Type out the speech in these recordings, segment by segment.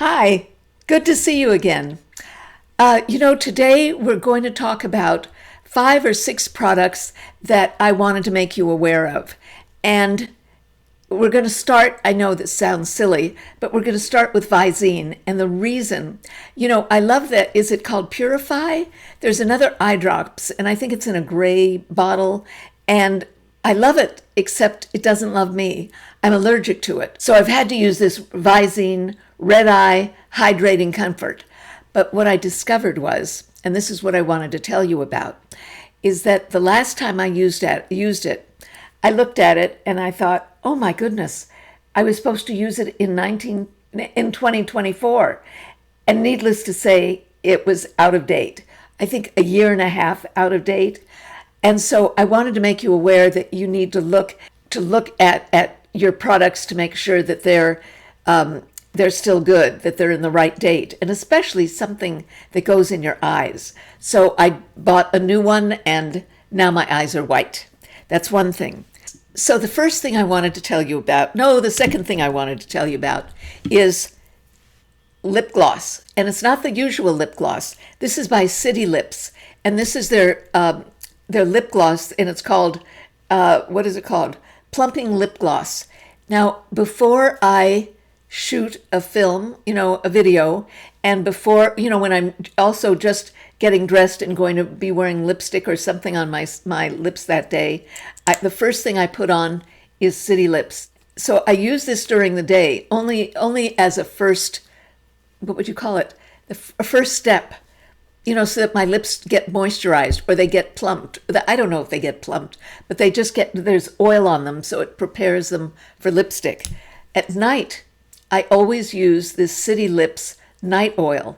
Hi, good to see you again. Today we're going to talk about 5 or 6 products that I wanted to make you aware of. And we're going to start, I know this sounds silly, but we're going to start with Visine. And the reason, I love that, is it called Purify? There's another eye drops, and I think it's in a gray bottle. And I love it, except it doesn't love me. I'm allergic to it. So I've had to use this Visine Red Eye Hydrating Comfort. But what I discovered was, and this is what I wanted to tell you about, is that the last time I used it, I looked at it and I thought, oh my goodness, I was supposed to use it in 2024. And needless to say, it was out of date. I think a year and a half out of date. And so I wanted to make you aware that you need to look at your products to make sure that they're still good, that they're in the right date, and especially something that goes in your eyes. So I bought a new one, and now my eyes are white. That's one thing. So the first thing I wanted to tell you about, no, the second thing I wanted to tell you about is lip gloss. And it's not the usual lip gloss. This is by City Lips, and this is their lip gloss, and it's called, what is it called? Plumping Lip Gloss. Now, before I shoot a film, a video, and before, when I'm also just getting dressed and going to be wearing lipstick or something on my lips that day, the first thing I put on is City Lips. So I use this during the day, only as a first, what would you call it? A first step, so that my lips get moisturized or they get plumped. I don't know if they get plumped, but they just there's oil on them, so it prepares them for lipstick. At night, I always use this City Lips night oil.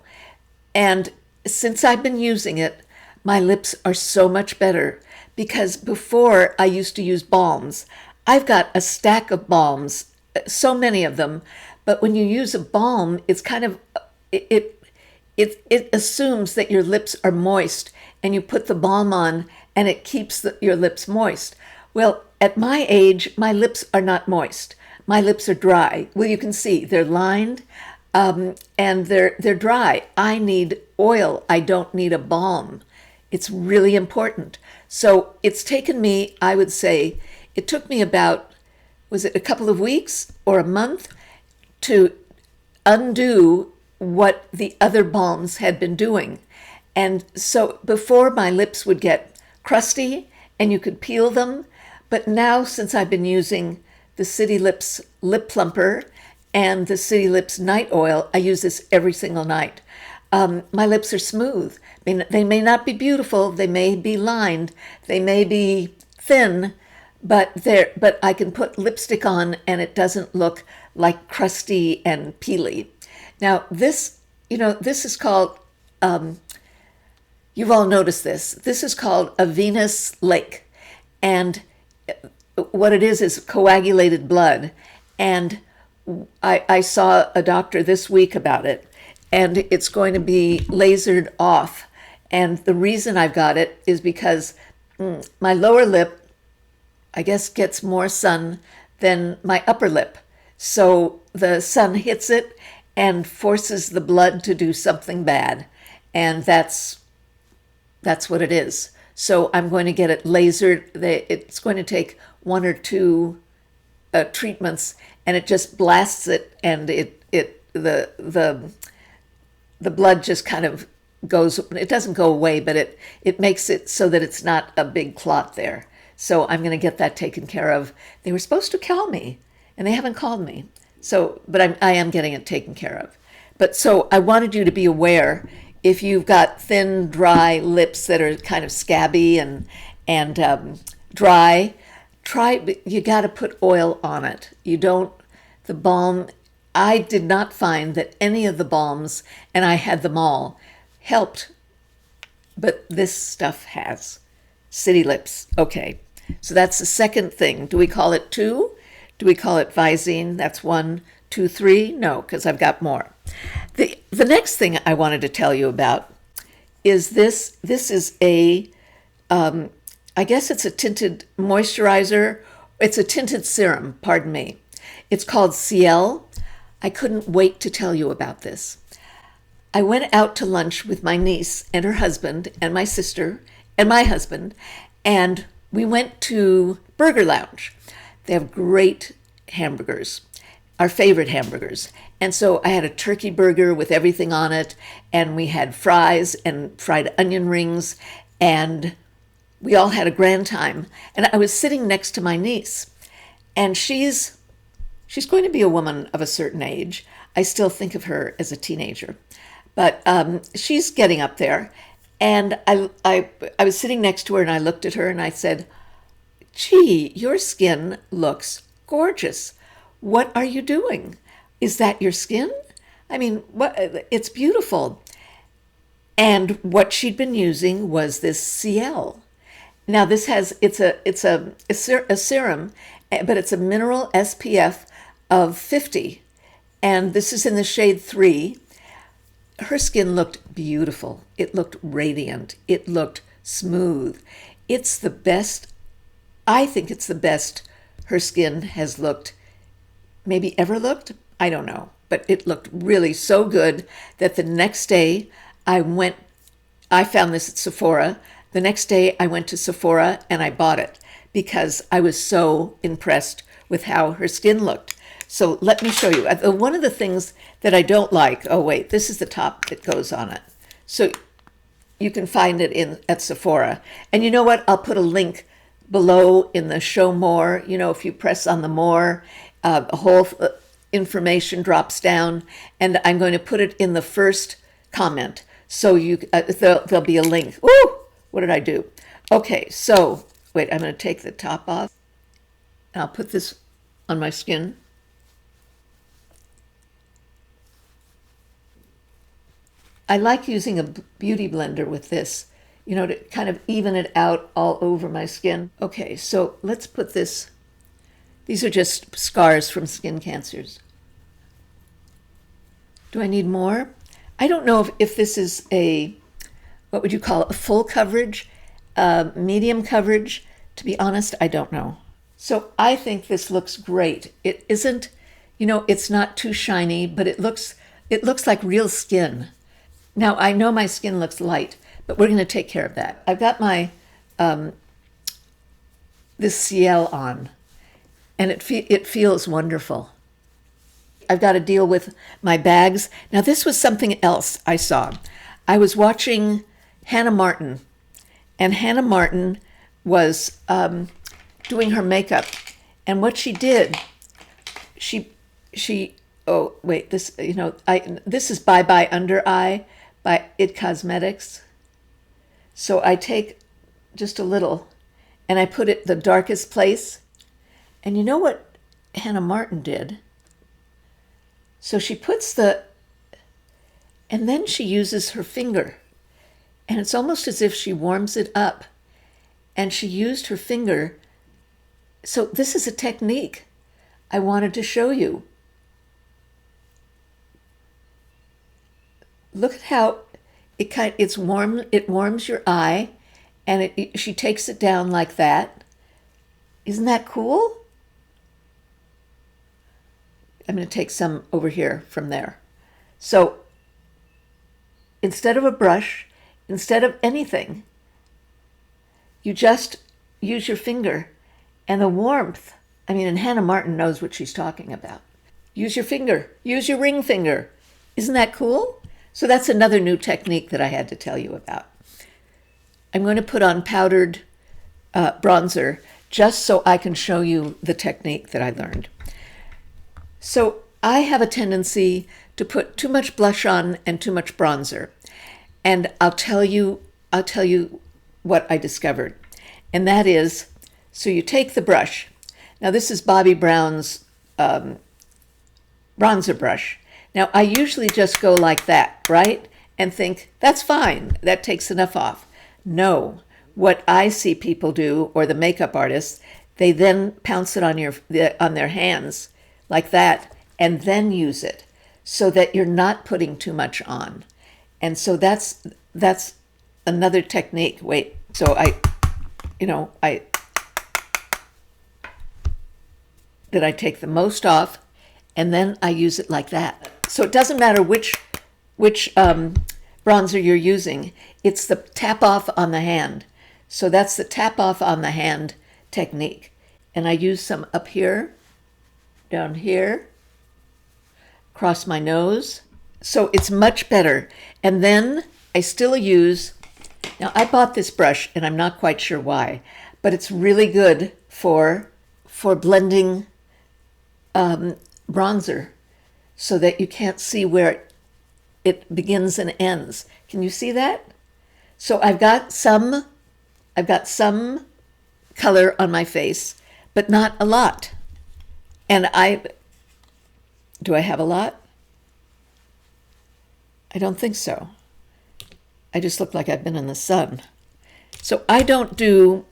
And since I've been using it, my lips are so much better, because before I used to use balms. I've got a stack of balms, so many of them, but when you use a balm, it's kind of, it assumes that your lips are moist, and you put the balm on and it keeps your lips moist. Well, at my age, my lips are not moist. My lips are dry. Well, you can see they're lined, and they're dry. I need oil. I don't need a balm. It's really important. So it's taken me, I would say, it took me about, was it a couple of weeks or a month to undo what the other balms had been doing. And so before, my lips would get crusty and you could peel them. But now, since I've been using the City Lips Lip Plumper and the City Lips Night Oil, I use this every single night. My lips are smooth. They may not be beautiful. They may be lined. They may be thin, but I can put lipstick on and it doesn't look like crusty and peely. Now, this is called, you've all noticed this. This is called a venous lake. And what it is coagulated blood. And I saw a doctor this week about it, and it's going to be lasered off. And the reason I've got it is because my lower lip, I guess, gets more sun than my upper lip. So the sun hits it and forces the blood to do something bad. And that's what it is. So I'm going to get it lasered. It's going to take 1 or 2 treatments, and it just blasts it, and the blood just kind of goes. It doesn't go away, but it makes it so that it's not a big clot there. So I'm going to get that taken care of. They were supposed to call me, and they haven't called me. So, but I am getting it taken care of. But so I wanted you to be aware, if you've got thin, dry lips that are kind of scabby and dry, you got to put oil on it. The balm, I did not find that any of the balms, and I had them all, helped, but this stuff has. City Lips. Okay, so that's the second thing. Do we call it 2? Do we call it Visine? That's 1, 2, 3? No, because I've got more. The next thing I wanted to tell you about is this. This is I guess it's a tinted moisturizer. It's a tinted serum, pardon me. It's called Ciel. I couldn't wait to tell you about this. I went out to lunch with my niece and her husband and my sister and my husband, and we went to Burger Lounge. They have great hamburgers, our favorite hamburgers. And so I had a turkey burger with everything on it, and we had fries and fried onion rings, and we all had a grand time. And I was sitting next to my niece, and she's going to be a woman of a certain age. I still think of her as a teenager, but she's getting up there. And I was sitting next to her, and I looked at her and I said, "Gee, your skin looks gorgeous. What are you doing? Is that your skin? I mean, what? It's beautiful." And what she'd been using was this CL. Now this it's a serum, but it's a mineral SPF of 50, and this is in the shade 3. Her skin looked beautiful. It looked radiant. It looked smooth. It's the best. I think it's the best her skin has looked, maybe ever looked. I don't know, but it looked really so good that the next day I found this at Sephora. The next day I went to Sephora and I bought it because I was so impressed with how her skin looked. So let me show you. One of the things that I don't like, oh wait, this is the top that goes on it. So you can find it at Sephora. And you know what? I'll put a link below in the show more. You know, if you press on the more, a whole information drops down, and I'm going to put it in the first comment. So there'll be a link. Ooh, what did I do? Okay, so wait, I'm going to take the top off. And I'll put this on my skin. I like using a beauty blender with this, you know, to kind of even it out all over my skin. Okay, so let's put this. These are just scars from skin cancers. Do I need more? I don't know if this is what would you call it, a full coverage, medium coverage. To be honest, I don't know. So I think this looks great. It isn't, you know, it's not too shiny, but it looks like real skin. Now, I know my skin looks light, but we're going to take care of that. I've got my this CL on, and it feels wonderful. I've got to deal with my bags. Now, this was something else I saw. I was watching Hannah Martin, and Hannah Martin was doing her makeup, and what she did, oh wait, this, you know, this is Bye Bye Under Eye by It Cosmetics. So I take just a little and I put it the darkest place. And you know what Hannah Martin did? So she puts and then she uses her finger. And it's almost as if she warms it up. And she used her finger. So this is a technique I wanted to show you. Look at how it's warm. It warms your eye, and she takes it down like that. Isn't that cool? I'm going to take some over here from there. So instead of a brush, instead of anything, you just use your finger, and the warmth. I mean, and Hannah Martin knows what she's talking about. Use your finger. Use your ring finger. Isn't that cool? So that's another new technique that I had to tell you about. I'm going to put on powdered bronzer just so I can show you the technique that I learned. So I have a tendency to put too much blush on and too much bronzer. And I'll tell you what I discovered. And that is, so you take the brush. Now this is Bobbi Brown's bronzer brush. Now, I usually just go like that, right? And think, that's fine. That takes enough off. No. What I see people do, or the makeup artists, they then pounce it on their hands like that, and then use it so that you're not putting too much on. And so that's another technique. Wait, so I take the most off, and then I use it like that. So it doesn't matter which bronzer you're using. It's the tap off on the hand. So that's the tap off on the hand technique. And I use some up here, down here, across my nose. So it's much better. And then I still use, now I bought this brush and I'm not quite sure why, but it's really good for blending bronzer so that you can't see where it begins and ends. Can you see that? So I've got some color on my face, but not a lot. And do I have a lot? I don't think so. I just look like I've been in the sun. So I don't do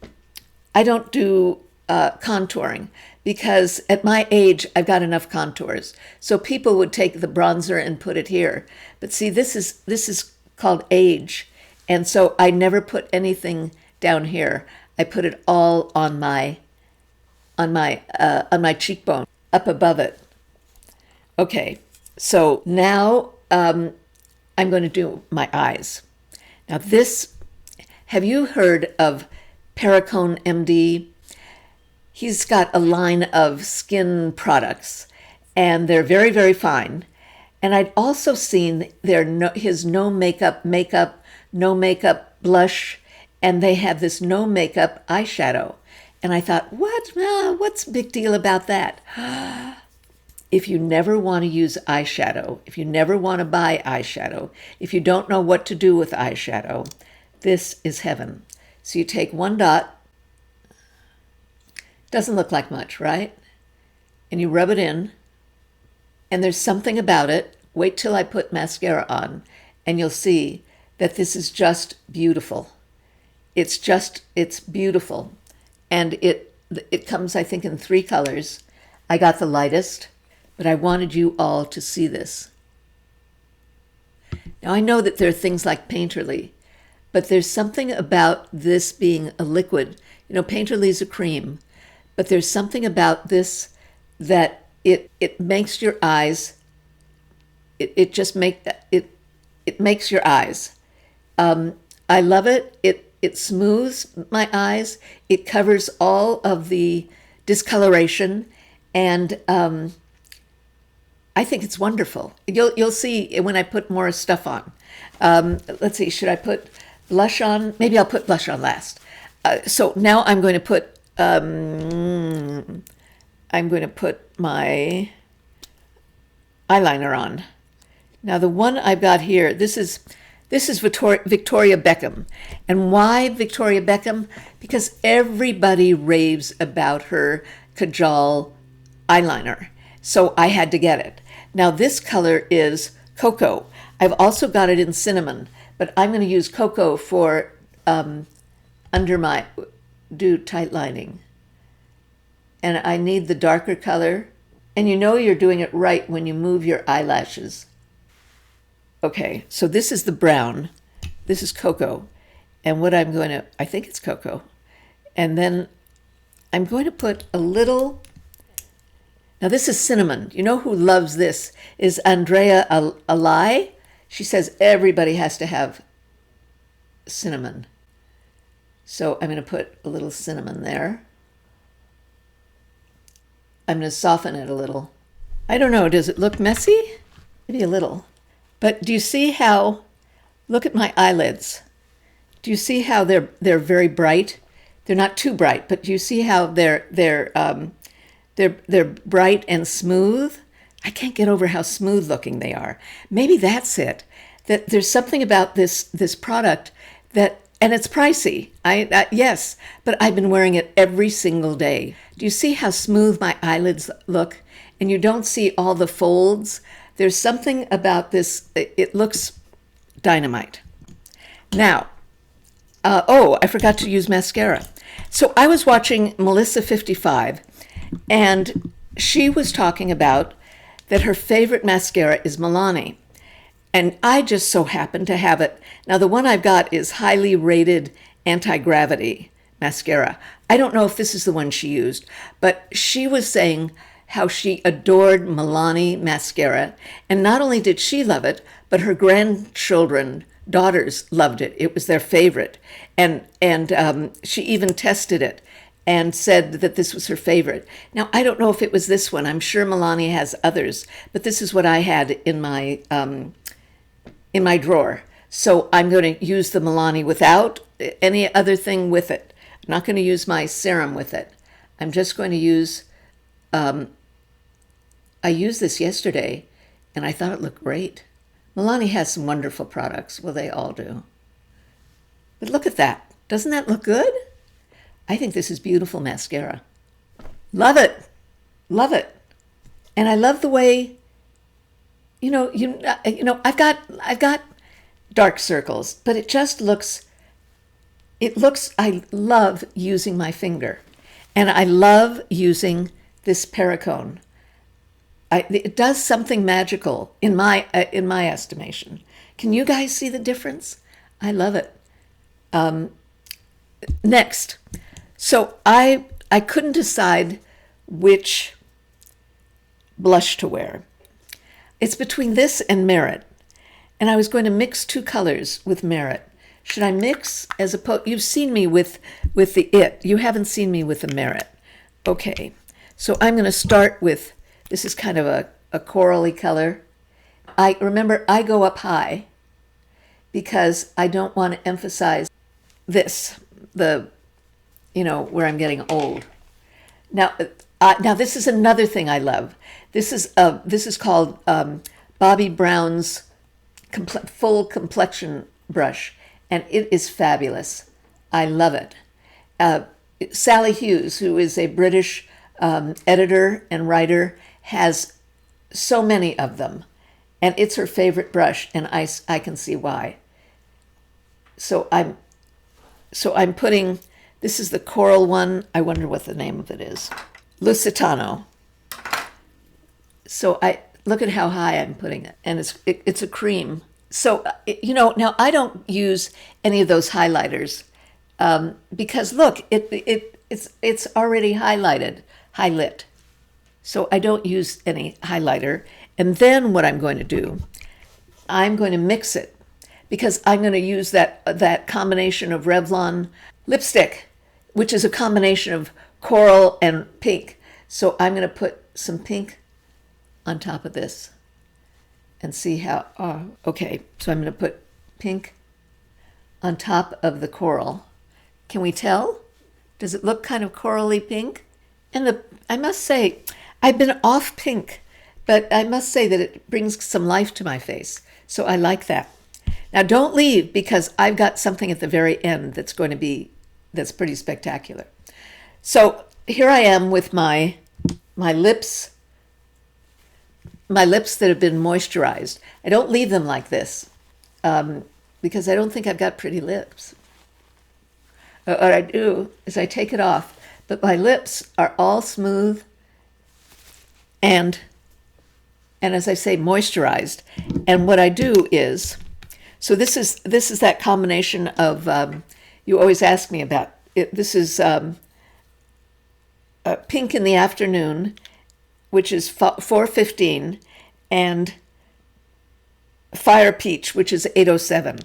contouring because at my age, I've got enough contours. So people would take the bronzer and put it here. But see, this is called age. And so I never put anything down here. I put it all on my cheekbone, up above it. Okay, so now I'm going to do my eyes. Now this, have you heard of Perricone MD? He's got a line of skin products, and they're very, very fine. And I'd also seen his no makeup blush, and they have this no makeup eyeshadow. And I thought, what's the big deal about that? If you never want to use eyeshadow, if you never want to buy eyeshadow, if you don't know what to do with eyeshadow, this is heaven. So you take one dot, doesn't look like much, right? And you rub it in, and there's something about it. Wait till I put mascara on, and you'll see that this is just beautiful. It's beautiful. And it comes, I think, in 3 colors. I got the lightest, but I wanted you all to see this. Now, I know that there are things like Painterly, but there's something about this being a liquid. You know, Painterly is a cream, but there's something about this that it makes your eyes, it makes your eyes. I love it. It smooths my eyes. It covers all of the discoloration, and I think it's wonderful. You'll see when I put more stuff on. Let's see, should I put blush on? Maybe I'll put blush on last. So now I'm going to put my eyeliner on. Now the one I've got here, this is Victoria Beckham. And why Victoria Beckham? Because everybody raves about her Kajal eyeliner. So I had to get it. Now this color is Cocoa. I've also got it in cinnamon, but I'm going to use Cocoa for do tight lining. And I need the darker color. And you know you're doing it right when you move your eyelashes. Okay, so this is the brown. This is Cocoa. And what I think it's Cocoa. And then I'm going to put a little, now this is cinnamon. You know who loves this is Andrea Alai. She says everybody has to have cinnamon. So I'm going to put a little cinnamon there. I'm going to soften it a little. I don't know, does it look messy? Maybe a little. But do you see how, look at my eyelids. Do you see how they're very bright? They're not too bright, but do you see how they're bright and smooth? I can't get over how smooth looking they are. Maybe that's it. That there's something about this product that, and it's pricey. Yes, but I've been wearing it every single day. Do you see how smooth my eyelids look? And you don't see all the folds. There's something about this. It looks dynamite. Now, I forgot to use mascara. So I was watching Melissa 55, and she was talking about that her favorite mascara is Milani. And I just so happen to have it. Now, the one I've got is highly rated anti-gravity mascara. I don't know if this is the one she used, but she was saying how she adored Milani mascara. And not only did she love it, but her grandchildren, daughters, loved it. It was their favorite. And she even tested it and said that this was her favorite. Now, I don't know if it was this one. I'm sure Milani has others, but this is what I had in my drawer. So I'm going to use the Milani without any other thing with it. I'm not going to use my serum with it. I'm just going to use, I used this yesterday and I thought it looked great. Milani has some wonderful products. Well, they all do. But look at that. Doesn't that look good? I think this is beautiful mascara. Love it. Love it. And I love the way, I've got dark circles, but it just looks, I love using my finger. And I love using this Perricone. It does something magical in my estimation. Can you guys see the difference? I love it. Next. So I couldn't decide which blush to wear. It's between this and Merit. And I was going to mix two colors with Merit. Should I mix as opposed? You've seen me with the It. You haven't seen me with the Merit. Okay. So I'm going to start with, this is kind of a corally color. Remember, I go up high because I don't want to emphasize this, where I'm getting old. Now this is another thing I love. This is called Bobbi Brown's full complexion brush, and it is fabulous. I love it. Sally Hughes, who is a British editor and writer, has so many of them, and it's her favorite brush, and I can see why. So I'm putting, this is the coral one. I wonder what the name of it is. Lusitano. So look at how high I'm putting it, and it's a cream. So, now I don't use any of those highlighters because look, it's already highlit. So I don't use any highlighter. And then what I'm going to do, I'm going to mix it because I'm going to use that combination of Revlon lipstick, which is a combination of coral and pink. So I'm going to put some pink on top of this and see how, okay. So I'm going to put pink on top of the coral. Can we tell? Does it look kind of corally pink? And I must say, I've been off pink, but I must say that it brings some life to my face. So I like that. Now don't leave because I've got something at the very end that's pretty spectacular. So here I am with my lips that have been moisturized. I don't leave them like this because I don't think I've got pretty lips. What I do is I take it off, but my lips are all smooth and as I say, moisturized. And what I do is, so this is that combination of, you always ask me about it. This is Pink in the Afternoon, which is 415, and Fire Peach, which is 807.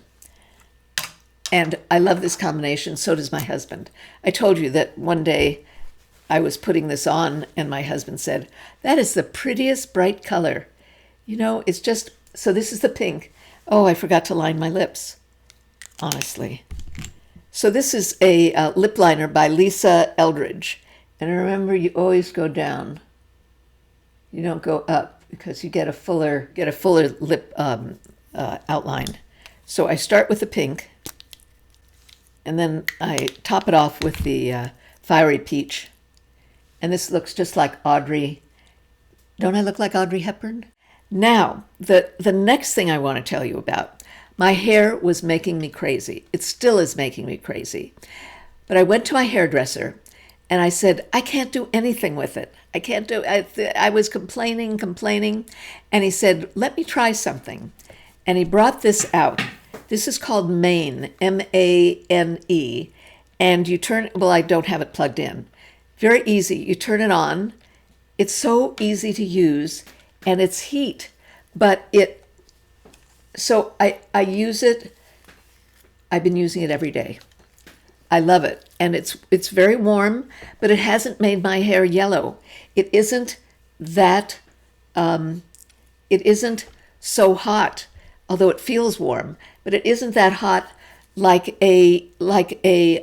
And I love this combination. So does my husband. I told you that one day I was putting this on and my husband said, that is the prettiest bright color. It's just, so this is the pink. Oh, I forgot to line my lips, honestly. So this is a lip liner by Lisa Eldridge. And remember, you always go down. You don't go up because you get a fuller lip outline. So I start with the pink, and then I top it off with the Fiery Peach. And this looks just like Audrey. Don't I look like Audrey Hepburn? Now, the next thing I want to tell you about, my hair was making me crazy. It still is making me crazy. But I went to my hairdresser, and I said, I can't do anything with it. I can't do it. I was complaining. And he said, let me try something. And he brought this out. This is called Mane, M-A-N-E. And you turn, well, I don't have it plugged in. Very easy. You turn it on, it's so easy to use, and it's heat, but so I use it. I've been using it every day. I love it, and it's very warm, but it hasn't made my hair yellow. It isn't that it isn't so hot, although it feels warm, but it isn't that hot like a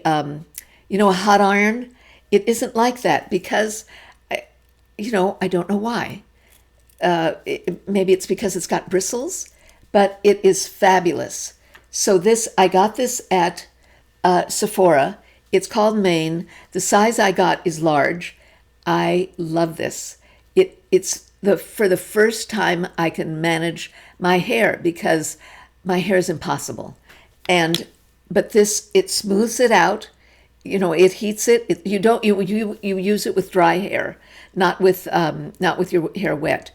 hot iron. It isn't like that because I don't know why. Maybe it's because it's got bristles, but it is fabulous. So I got this at Sephora. It's called Maine. The size I got is large. I love this. It's for the first time I can manage my hair because my hair is impossible. But it smooths it out. It heats it. You use it with dry hair, not with your hair wet.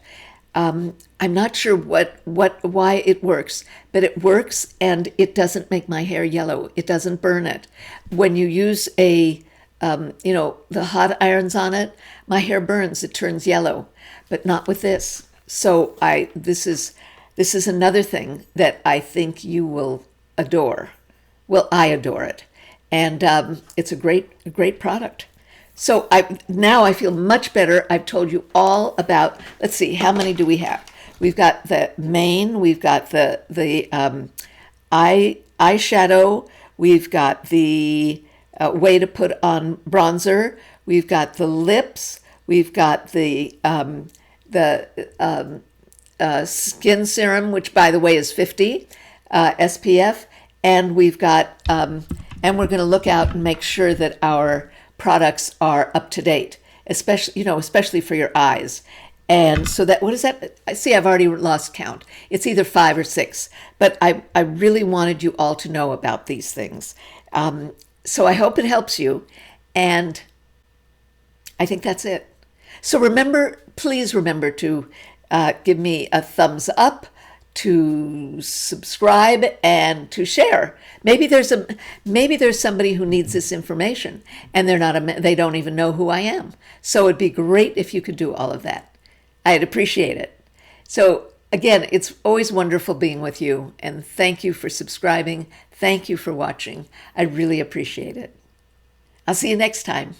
I'm not sure why it works, but it works, and it doesn't make my hair yellow. It doesn't burn it. When you use the hot irons on it, my hair burns. It turns yellow, but not with this. So this is another thing that I think you will adore. Well, I adore it, and it's a great product. So now I feel much better. I've told you all about. Let's see, how many do we have? We've got the mane. We've got the eyeshadow. We've got the way to put on bronzer. We've got the lips. We've got the skin serum, which by the way is 50 SPF, and we've got and we're going to look out and make sure that our products are up to date, especially for your eyes. And so what is that? I see I've already lost count. It's either 5 or 6, but I really wanted you all to know about these things. So I hope it helps you, and I think that's it. So please remember to give me a thumbs up, to subscribe, and to share. Maybe there's somebody who needs this information, and they don't even know who I am. So it'd be great if you could do all of that. I'd appreciate it. So again, it's always wonderful being with you, and thank you for subscribing. Thank you for watching. I really appreciate it. I'll see you next time.